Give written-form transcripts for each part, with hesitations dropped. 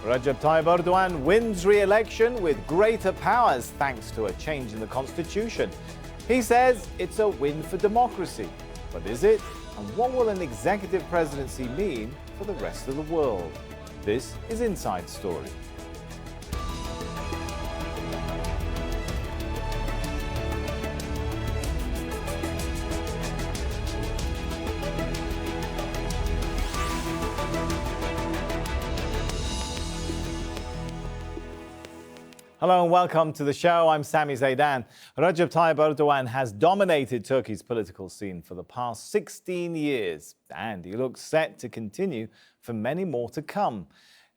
Recep Tayyip Erdogan wins re-election with greater powers thanks to a change in the constitution. He says it's a win for democracy. But is it? And what will an executive presidency mean for the rest of the world? This is Inside Story. Hello and welcome to the show. I'm Sami Zeidan. Recep Tayyip Erdogan has dominated Turkey's political scene for the past 16 years, and he looks set to continue for many more to come.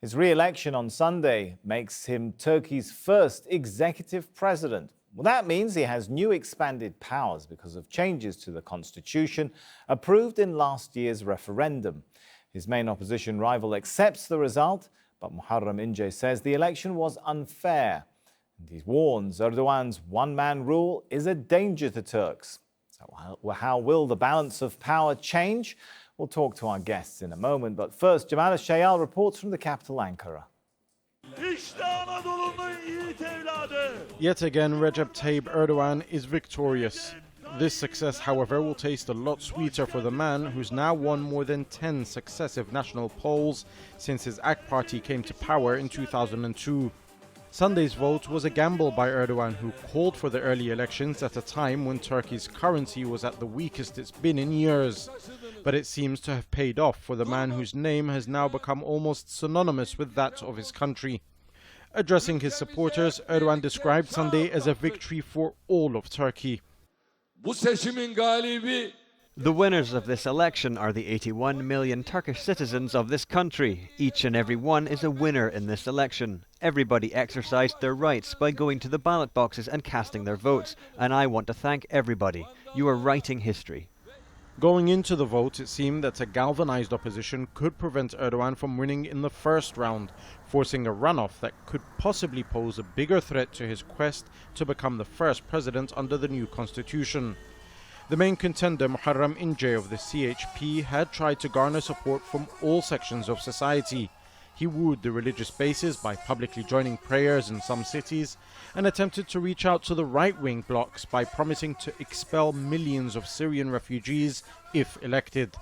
His re-election on Sunday makes him Turkey's first executive president. Well, that means he has new expanded powers because of changes to the constitution approved in last year's referendum. His main opposition rival accepts the result, but Muharrem Ince says the election was unfair. And he warns Erdogan's one-man rule is a danger to Turks. So how will the balance of power change? We'll talk to our guests in a moment. But first, Jamal Shayal reports from the capital, Ankara. Yet again, Recep Tayyip Erdogan is victorious. This success, however, will taste a lot sweeter for the man who's now won more than 10 successive national polls since his AK party came to power in 2002. Sunday's vote was a gamble by Erdogan, who called for the early elections at a time when Turkey's currency was at the weakest it's been in years. But it seems to have paid off for the man whose name has now become almost synonymous with that of his country. Addressing his supporters, Erdogan described Sunday as a victory for all of Turkey. The winners of this election are the 81 million Turkish citizens of this country. Each and every one is a winner in this election. Everybody exercised their rights by going to the ballot boxes and casting their votes. And I want to thank everybody. You are writing history. Going into the vote, it seemed that a galvanized opposition could prevent Erdogan from winning in the first round, forcing a runoff that could possibly pose a bigger threat to his quest to become the first president under the new constitution. The main contender, Muharrem Ince of the CHP, had tried to garner support from all sections of society. He wooed the religious bases by publicly joining prayers in some cities and attempted to reach out to the right-wing blocs by promising to expel millions of Syrian refugees if elected.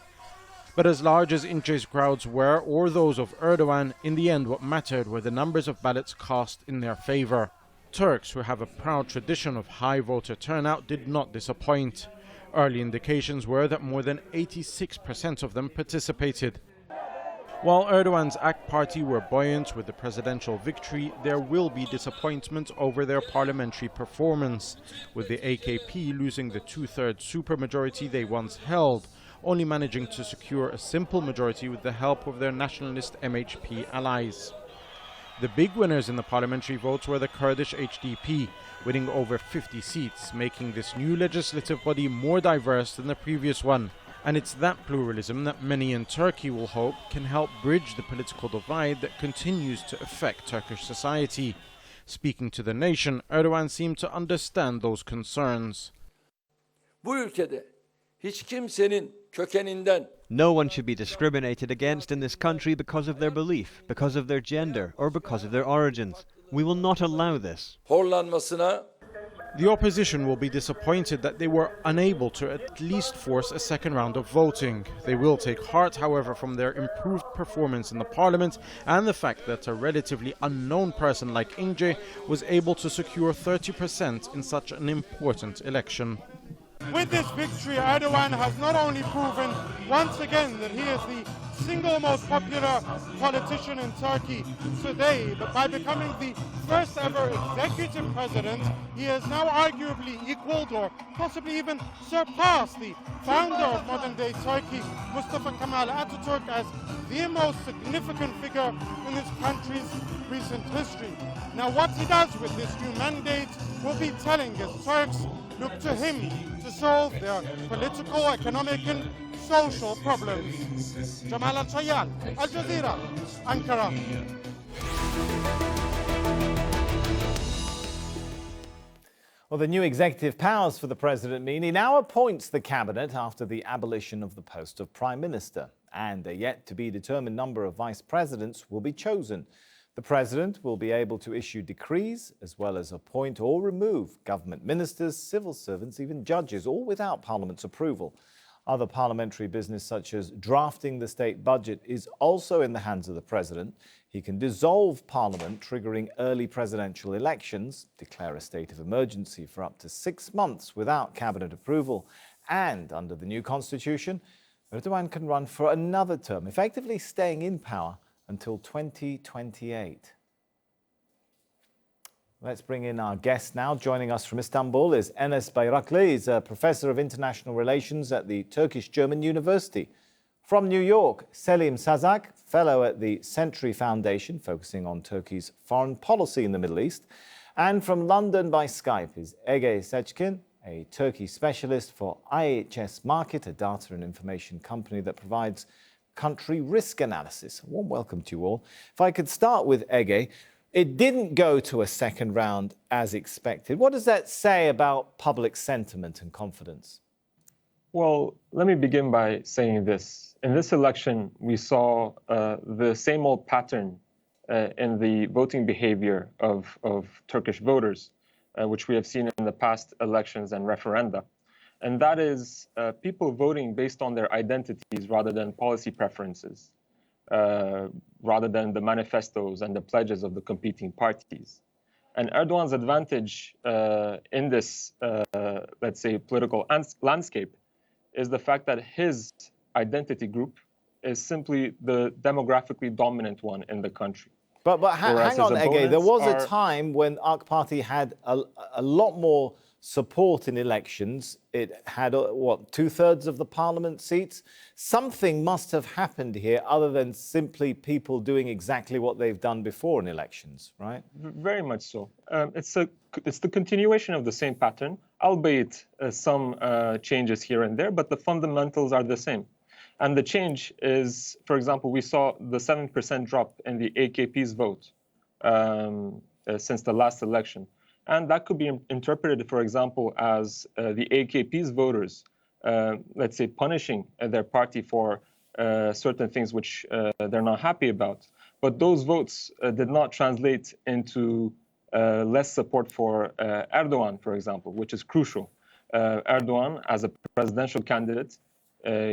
But as large as Ince's crowds were, or those of Erdogan, in the end what mattered were the numbers of ballots cast in their favor. Turks, who have a proud tradition of high voter turnout, did not disappoint. Early indications were that more than 86% of them participated. While Erdogan's AK party were buoyant with the presidential victory, there will be disappointment over their parliamentary performance, with the AKP losing the two-thirds supermajority they once held, only managing to secure a simple majority with the help of their nationalist MHP allies. The big winners in the parliamentary votes were the Kurdish HDP, winning over 50 seats, making this new legislative body more diverse than the previous one. And it's that pluralism that many in Turkey will hope can help bridge the political divide that continues to affect Turkish society. Speaking to the nation, Erdogan seemed to understand those concerns. No one should be discriminated against in this country because of their belief, because of their gender, or because of their origins. We will not allow this. The opposition will be disappointed that they were unable to at least force a second round of voting. They will take heart, however, from their improved performance in the parliament and the fact that a relatively unknown person like Ince was able to secure 30% in such an important election. With this victory, Erdogan has not only proven once again that he is the single most popular politician in Turkey today, but by becoming the first ever executive president, he has now arguably equaled or possibly even surpassed the founder of modern-day Turkey, Mustafa Kemal Atatürk, as the most significant figure in this country's recent history. Now, what he does with this new mandate will be telling as Turks look to him to solve their political, economic and social problems. Jamal Shayal, Al Jazeera, Ankara. Well, the new executive powers for the president mean he now appoints the cabinet after the abolition of the post of prime minister, and a yet-to-be-determined number of vice presidents will be chosen. The president will be able to issue decrees as well as appoint or remove government ministers, civil servants, even judges, all without Parliament's approval. Other parliamentary business such as drafting the state budget is also in the hands of the president. He can dissolve Parliament, triggering early presidential elections, declare a state of emergency for up to 6 months without cabinet approval, and under the new constitution, Erdogan can run for another term, effectively staying in power until 2028. Let's bring in our guest now. Joining us from Istanbul is Enes Bayrakli. He's a professor of international relations at the Turkish-German University. From New York, Selim Sazaka, fellow at the Century Foundation, focusing on Turkey's foreign policy in the Middle East. And from London by Skype is Ege Seckin, a Turkey specialist for IHS Markit, a data and information company that provides country risk analysis. A warm welcome to you all. If I could start with Ege, it didn't go to a second round as expected. What does that say about public sentiment and confidence? Well, let me begin by saying this. In this election, we saw the same old pattern in the voting behavior of Turkish voters, which we have seen in the past elections and referenda. And that is people voting based on their identities rather than policy preferences, rather than the manifestos and the pledges of the competing parties. And Erdogan's advantage in this, let's say, political landscape is the fact that his identity group is simply the demographically dominant one in the country. But hang on, Ege, there was a time when AK Party had a lot more support in elections. It had, what, 2/3 of the parliament seats? Something must have happened here other than simply people doing exactly what they've done before in elections, right? Very much so. It's the continuation of the same pattern, albeit some changes here and there, but the fundamentals are the same. And the change is, for example, we saw the 7% drop in the AKP's vote since the last election. And that could be interpreted, for example, as the AKP's voters, let's say, punishing their party for certain things which they're not happy about. But those votes did not translate into less support for Erdogan, for example, which is crucial. Erdogan, as a presidential candidate,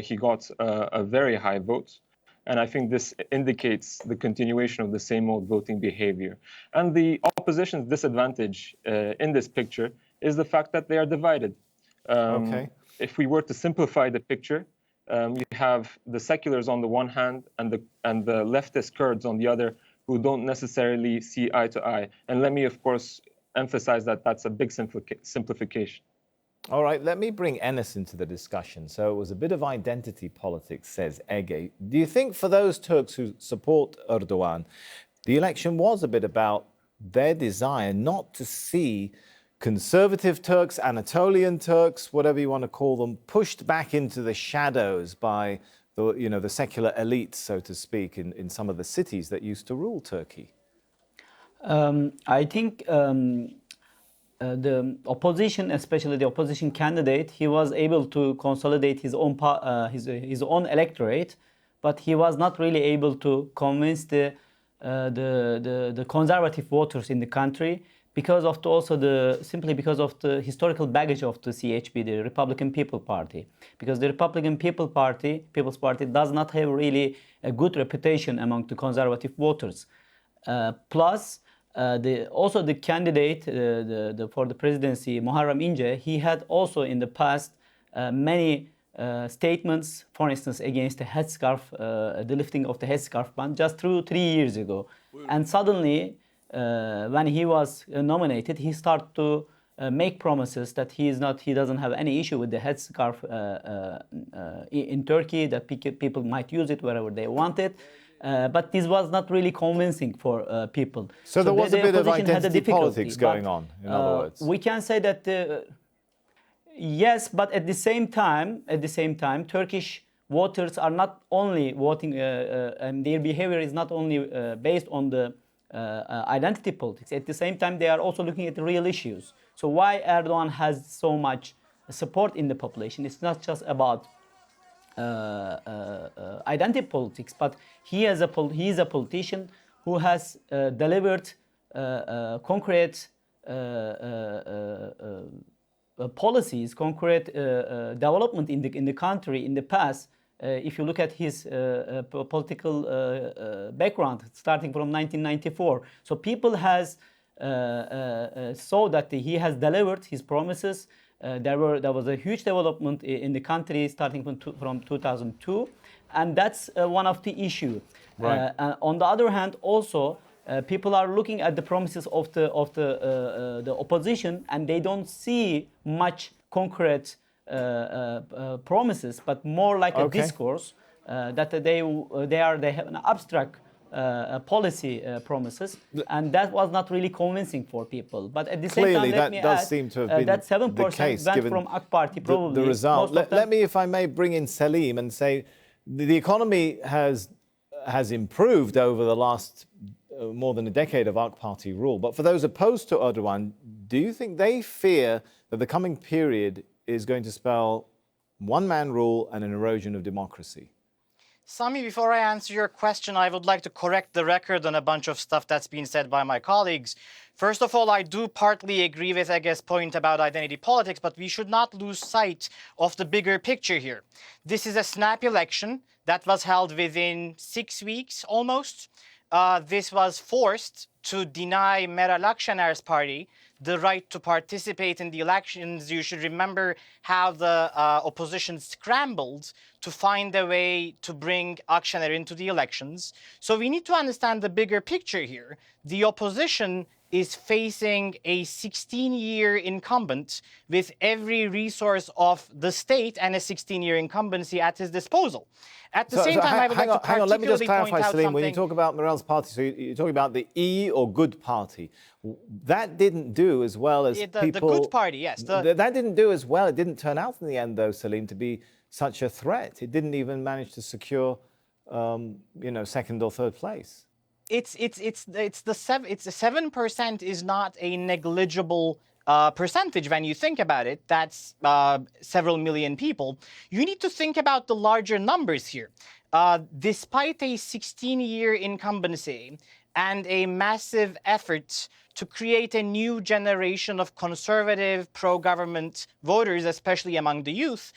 he got a very high vote. And I think this indicates the continuation of the same old voting behavior. And the opposition's disadvantage in this picture is the fact that they are divided. If we were to simplify the picture, you have the seculars on the one hand and the leftist Kurds on the other, who don't necessarily see eye to eye. And let me, of course, emphasize that that's a big simplification. All right, let me bring Enes into the discussion. So it was a bit of identity politics, says Ege. Do you think for those Turks who support Erdogan, the election was a bit about their desire not to see conservative Turks, Anatolian Turks, whatever you want to call them, pushed back into the shadows by the secular elites, so to speak, in some of the cities that used to rule Turkey? I think the opposition, especially the opposition candidate, he was able to consolidate his own electorate, but he was not really able to convince the conservative voters in the country because of simply because of the historical baggage of the CHP, the Republican People's Party. Because the Republican People's Party does not have really a good reputation among the conservative voters. Plus, also the candidate for the presidency, Muharrem Ince, he had also in the past many statements, for instance, against the headscarf, the lifting of the headscarf ban just 3 years ago. And suddenly, when he was nominated, he started to make promises that he doesn't have any issue with the headscarf in Turkey, that people might use it wherever they want it. But this was not really convincing for people. So there was a bit of identity politics going on, in other words. We can say that yes, but at the same time, Turkish voters are not only voting, and their behavior is not only based on the identity politics. At the same time, they are also looking at the real issues. So why Erdogan has so much support in the population? It's not just about identity politics, but he is a politician who has delivered concrete policies, concrete development in the country in the past. If you look at his political background, starting from 1994, so people has saw that he has delivered his promises. There was a huge development in the country starting from 2002, and that's one of the issue. Right. On the other hand, also people are looking at the promises of the opposition, and they don't see much concrete promises, but more like a discourse that they have an abstract policy promises, and that was not really convincing for people. But at the same time, let me add seem to have been that 7% the case, went given from AK Party probably. the result. Let me, if I may, bring in Selim and say the economy has improved over the last more than a decade of AK Party rule. But for those opposed to Erdogan, do you think they fear that the coming period is going to spell one-man rule and an erosion of democracy? Sami, before I answer your question, I would like to correct the record on a bunch of stuff that's been said by my colleagues. First of all, I do partly agree with Ege's point about identity politics, but we should not lose sight of the bigger picture here. This is a snap election that was held within 6 weeks almost. This was forced to deny Meral Akşener's party the right to participate in the elections. You should remember how the opposition scrambled to find a way to bring Akşener into the elections. So we need to understand the bigger picture here. The opposition is facing a 16-year incumbent with every resource of the state and a 16-year incumbency at his disposal. At the same time, I would like to particularly let me just clarify, point out Selim, something. when you talk about Meral's party, so you're talking about the E or Good Party. That didn't do as well as people... The Good Party, yes. That didn't do as well. It didn't turn out in the end, though, Selim, to be such a threat. It didn't even manage to secure, second or third place. It's 7% is not a negligible percentage when you think about it. That's several million people. You need to think about the larger numbers here. Despite a 16-year incumbency and a massive effort to create a new generation of conservative, pro-government voters, especially among the youth,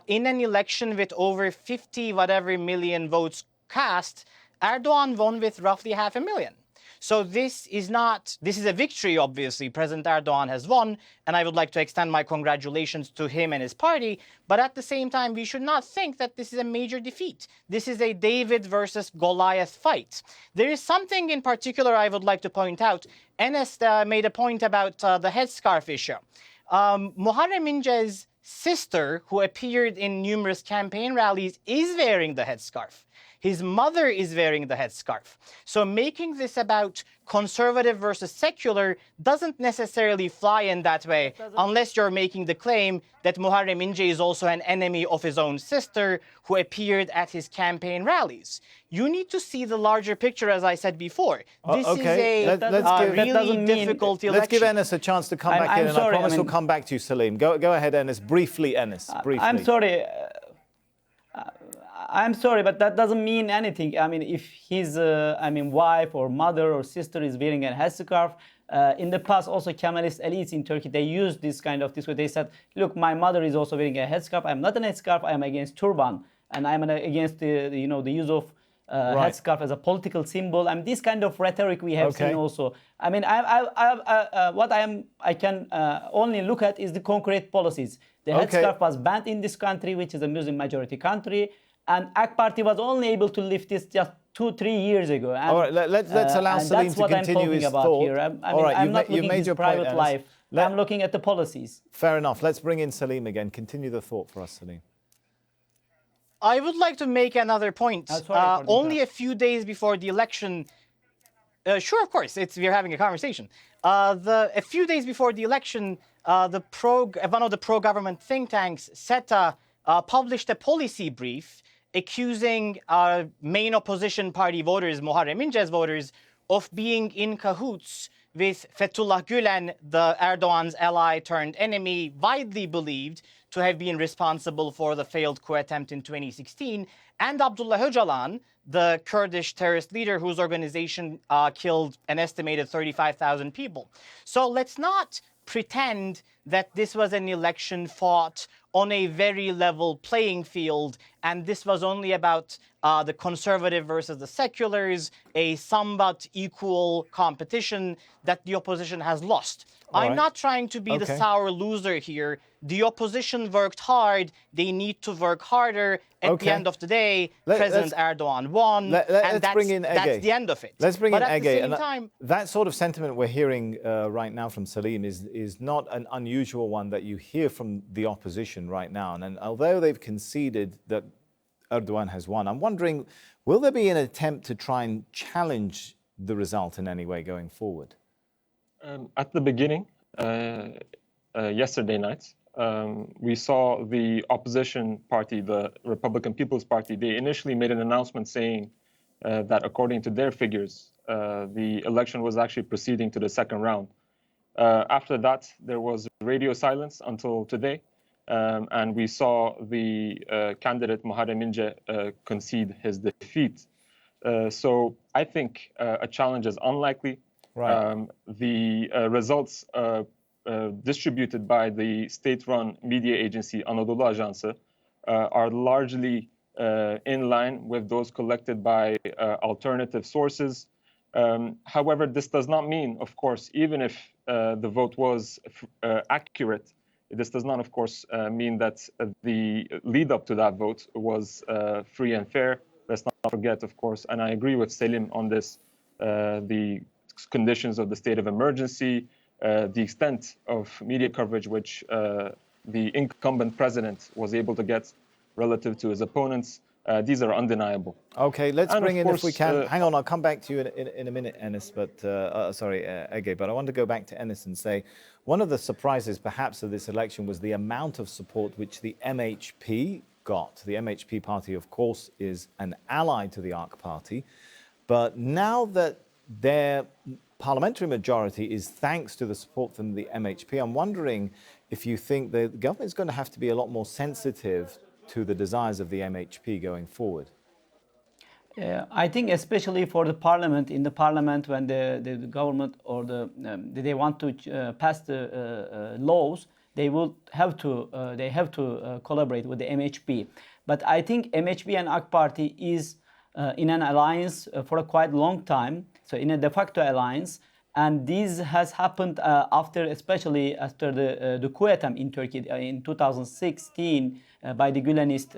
in an election with over 50 whatever million votes cast, Erdogan won with roughly 500,000. So this is a victory, obviously. President Erdogan has won, and I would like to extend my congratulations to him and his party. But at the same time, we should not think that this is a major defeat. This is a David versus Goliath fight. There is something in particular I would like to point out. Enes made a point about the headscarf issue. Muharrem Ince's sister, who appeared in numerous campaign rallies, is wearing the headscarf. His mother is wearing the headscarf. So making this about conservative versus secular doesn't necessarily fly in that way, unless you're making the claim that Muharrem Ince is also an enemy of his own sister who appeared at his campaign rallies. You need to see the larger picture, as I said before. This is a really difficult election. Let's give Enes a chance to come back in, and I promise we'll come back to you, Selim. Go ahead, Enes. Briefly, Enes. Briefly. I'm sorry, but that doesn't mean anything. I mean, if his wife or mother or sister is wearing a headscarf, in the past also Kemalist elites in Turkey, they used this kind of discourse. They said, look, my mother is also wearing a headscarf. I'm not a headscarf. I'm against turban, and I'm against the use of headscarf as a political symbol. I mean, this kind of rhetoric we have seen also. I mean, I can only look at is the concrete policies. The headscarf was banned in this country, which is a Muslim majority country. And AK Party was only able to lift this just 2-3 years ago. And, all right, let's allow Selim to continue his thought. Here. I'm not looking at his private life. I'm looking at the policies. Fair enough. Let's bring in Selim again. Continue the thought for us, Selim. I would like to make another point. Only a few days before the election... sure, of course. We're having a conversation. A few days before the election, one of the pro-government think tanks, SETA, published a policy brief accusing main opposition party voters, Muharrem Ince's voters, of being in cahoots with Fethullah Gülen, the Erdogan's ally turned enemy, widely believed to have been responsible for the failed coup attempt in 2016, and Abdullah Öcalan, the Kurdish terrorist leader whose organization killed an estimated 35,000 people. So let's not pretend that this was an election fought on a very level playing field, and this was only about the conservative versus the seculars, a somewhat equal competition that the opposition has lost. I'm not trying to be the sour loser here. The opposition worked hard. They need to work harder. At the end of the day, President Erdogan won, and that's the end of it. Let's bring but in at Ege. the same time, that sort of sentiment we're hearing right now from Selim is not an unusual one that you hear from the opposition right now. And although they've conceded that Erdogan has won, I'm wondering, will there be an attempt to try and challenge the result in any way going forward? At the beginning, yesterday night, we saw the opposition party, the Republican People's Party. They initially made an announcement saying that according to their figures, the election was actually proceeding to the second round. After that, there was radio silence until today, and we saw the candidate Muharrem Ince concede his defeat. So I think a challenge is unlikely. Right. The results distributed by the state-run media agency Anadolu Ajansı are largely in line with those collected by alternative sources. However, this does not mean, of course, even if the vote was accurate, this does not, of course, mean that the lead-up to that vote was free and fair. Let's not forget, of course, and I agree with Selim on this, the conditions of the state of emergency, the extent of media coverage which the incumbent president was able to get relative to his opponents, these are undeniable. Okay, let's bring in, if we can, hang on, I'll come back to you in a minute, Enes, but, sorry, Ege, but I want to go back to Enes and say, one of the surprises perhaps of this election was the amount of support which the MHP got. The MHP party, of course, is an ally to the ARC party, but now that their parliamentary majority is thanks to the support from the MHP, I'm wondering if you think the government is going to have to be a lot more sensitive to the desires of the MHP going forward. I think especially for the parliament, in the parliament when the government or they want to pass the laws, they will have to collaborate with the MHP. But I think MHP and AK Party is in an alliance for a quite long time, so in a de facto alliance, and this has happened especially after the coup attempt in Turkey in 2016 by the Gülenist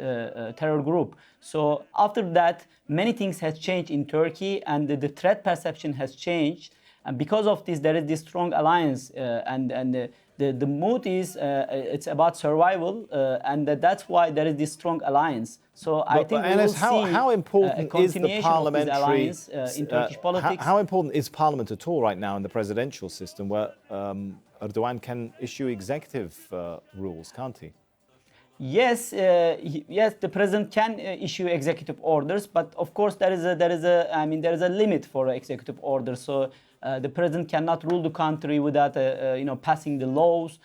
terror group. So after that, many things has changed in Turkey, and the threat perception has changed, and because of this, there is this strong alliance, and the mood is it's about survival, and that's why there is this strong alliance. So I think we will see how important is the parliamentary alliance in Turkish politics. How important is Parliament at all right now in the presidential system, where Erdogan can issue executive rules, can't he? Yes, yes, the president can issue executive orders, but of course there is a limit for executive orders. So the president cannot rule the country without passing the laws.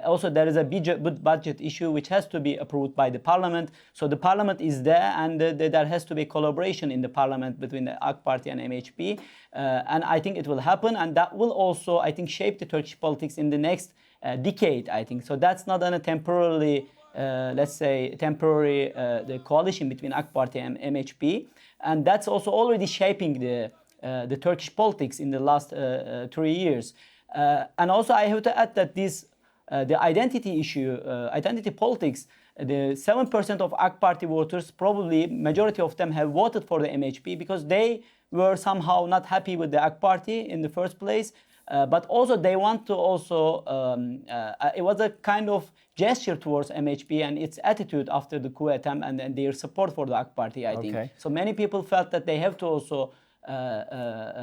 Also, there is a budget issue which has to be approved by the parliament. So the parliament is there, and there has to be collaboration in the parliament between the AK Party and MHP. And I think it will happen, and that will also, I think, shape the Turkish politics in the next decade, I think. So that's not a temporarily, the coalition between AK Party and MHP. And that's also already shaping the Turkish politics in the last 3 years. And also I have to add that the identity issue, identity politics, the 7% of AK Party voters, probably majority of them have voted for the MHP because they were somehow not happy with the AK Party in the first place. But also they want to also, it was a kind of gesture towards MHP and its attitude after the coup attempt and their support for the AK Party, I think. So many people felt that they have to also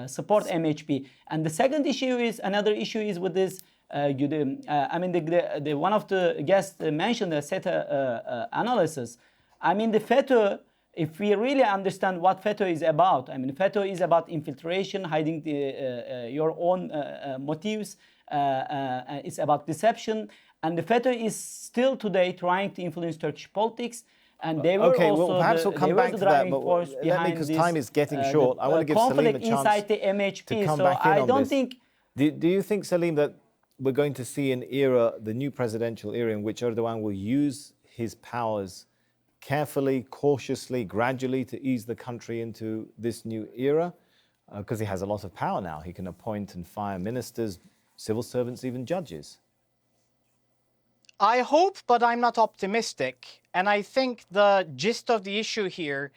support MHP. And the second issue is, another issue is with this, one of the guests mentioned the SETA analysis. I mean, the FETÖ if we really understand what FETÖ is about, I mean, FETÖ is about infiltration, hiding your own motives. It's about deception. And the FETÖ is still today trying to influence Turkish politics. And they were also perhaps we'll come back to that, but let me, because time is getting short. I want to give Selim a chance inside the MHP. to come so back in I on don't this. think. Do you think, Selim, that we're going to see an era, the new presidential era, in which Erdogan will use his powers carefully, cautiously, gradually to ease the country into this new era? Because he has a lot of power now. He can appoint and fire ministers, civil servants, even judges. I hope, but I'm not optimistic. And I think the gist of the issue here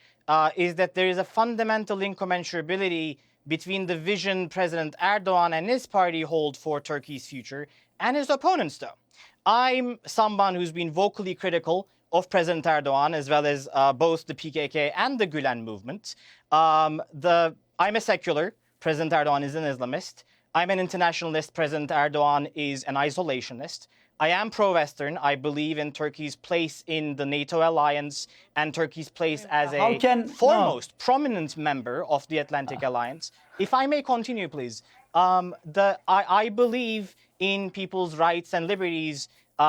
is that there is a fundamental incommensurability between the vision President Erdogan and his party hold for Turkey's future and his opponents, though. I'm someone who's been vocally critical of President Erdogan, as well as both the PKK and the Gülen movement. I'm a secular. President Erdogan is an Islamist. I'm an internationalist. President Erdogan is an isolationist. I am pro-Western. I believe in Turkey's place in the NATO alliance and Turkey's place as a foremost prominent member of the Atlantic Alliance. If I may continue, please. I believe in people's rights and liberties.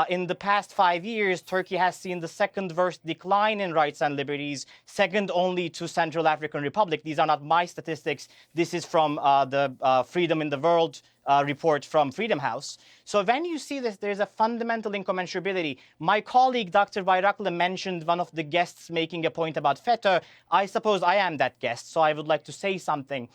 In the past 5 years, Turkey has seen the second worst decline in rights and liberties, second only to Central African Republic. These are not my statistics. This is from the Freedom in the World report from Freedom House. So when you see this, there's a fundamental incommensurability. My colleague, Dr. Bayrakli, mentioned one of the guests making a point about FETÖ. I suppose I am that guest, so I would like to say something.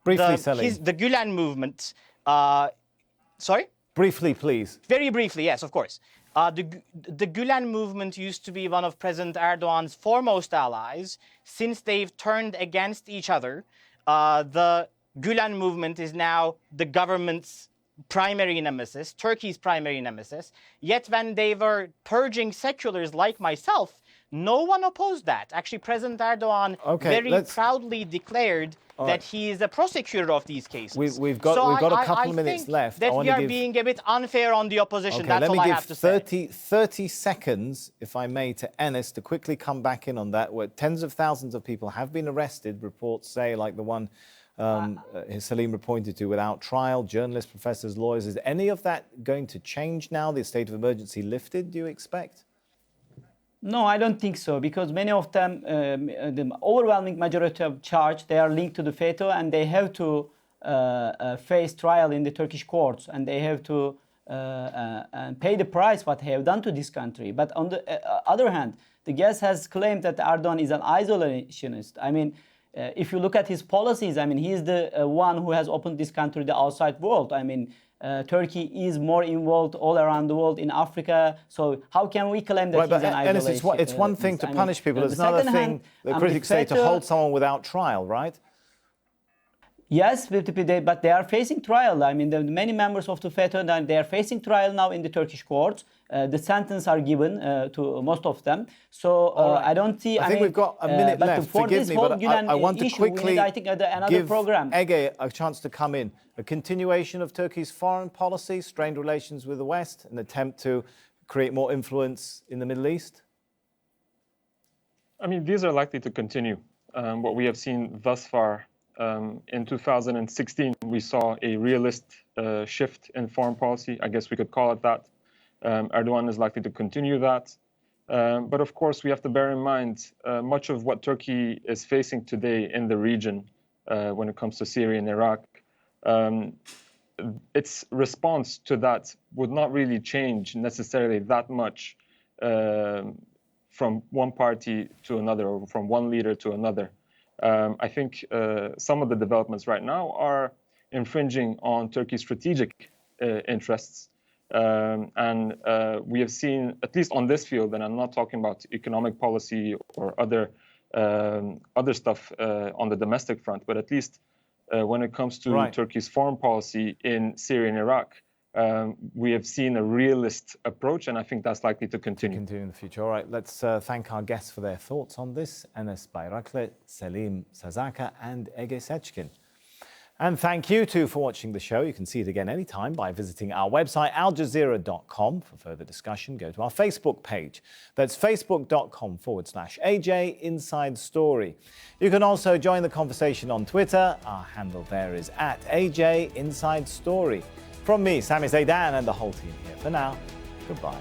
Briefly, Selim. The Gülen movement, sorry? Briefly, please. Very briefly, yes, of course. The Gülen movement used to be one of President Erdogan's foremost allies. Since they've turned against each other, the Gülen movement is now the government's primary nemesis, Turkey's primary nemesis. Yet when they were purging seculars like myself, no one opposed that. Actually, President Erdogan very proudly declared that he is a prosecutor of these cases. We've got a couple of minutes left. That we are being a bit unfair on the opposition. That's all I have to say. Let me give 30 seconds, if I may, to Enes to quickly come back in on that, where tens of thousands of people have been arrested, reports say, like the one Selim pointed to, without trial, journalists, professors, lawyers. Is any of that going to change now? The state of emergency lifted, do you expect? No, I don't think so, because many of them, the overwhelming majority of charge, they are linked to the FETÖ, and they have to face trial in the Turkish courts, and they have to pay the price what they have done to this country. But on the other hand, the guest has claimed that Erdogan is an isolationist. I mean, if you look at his policies, I mean, he is the one who has opened this country to the outside world. I mean, Turkey is more involved all around the world in Africa. So how can we claim that he's an isolationist? Enes, it's one thing to punish people. It's another thing, the critics say, to hold someone without trial, right? Yes, but they are facing trial. I mean, many members of the FETÖ, they are facing trial now in the Turkish courts. The sentence are given to most of them. So I don't see. I think we've got a minute left. Forgive me, but I want to quickly give Ege a chance to come in. A continuation of Turkey's foreign policy, strained relations with the West, an attempt to create more influence in the Middle East? I mean, these are likely to continue. What we have seen thus far. In 2016, we saw a realist shift in foreign policy. I guess we could call it that. Erdogan is likely to continue that. But of course, we have to bear in mind much of what Turkey is facing today in the region when it comes to Syria and Iraq. Its response to that would not really change necessarily that much from one party to another, or from one leader to another. I think some of the developments right now are infringing on Turkey's strategic interests. And we have seen, at least on this field, and I'm not talking about economic policy or other stuff on the domestic front, but at least when it comes to Turkey's foreign policy in Syria and Iraq, we have seen a realist approach, and I think that's likely to continue. In the future. All right, let's thank our guests for their thoughts on this. Enes Bayrakli, Selim Sazaka and Ege Seckin. And thank you too for watching the show. You can see it again anytime by visiting our website, aljazeera.com. For further discussion, go to our Facebook page. That's facebook.com/AJ Inside Story. You can also join the conversation on Twitter. Our handle there is @AJ Inside Story. From me, Sami Zeidan, and the whole team here for now, goodbye.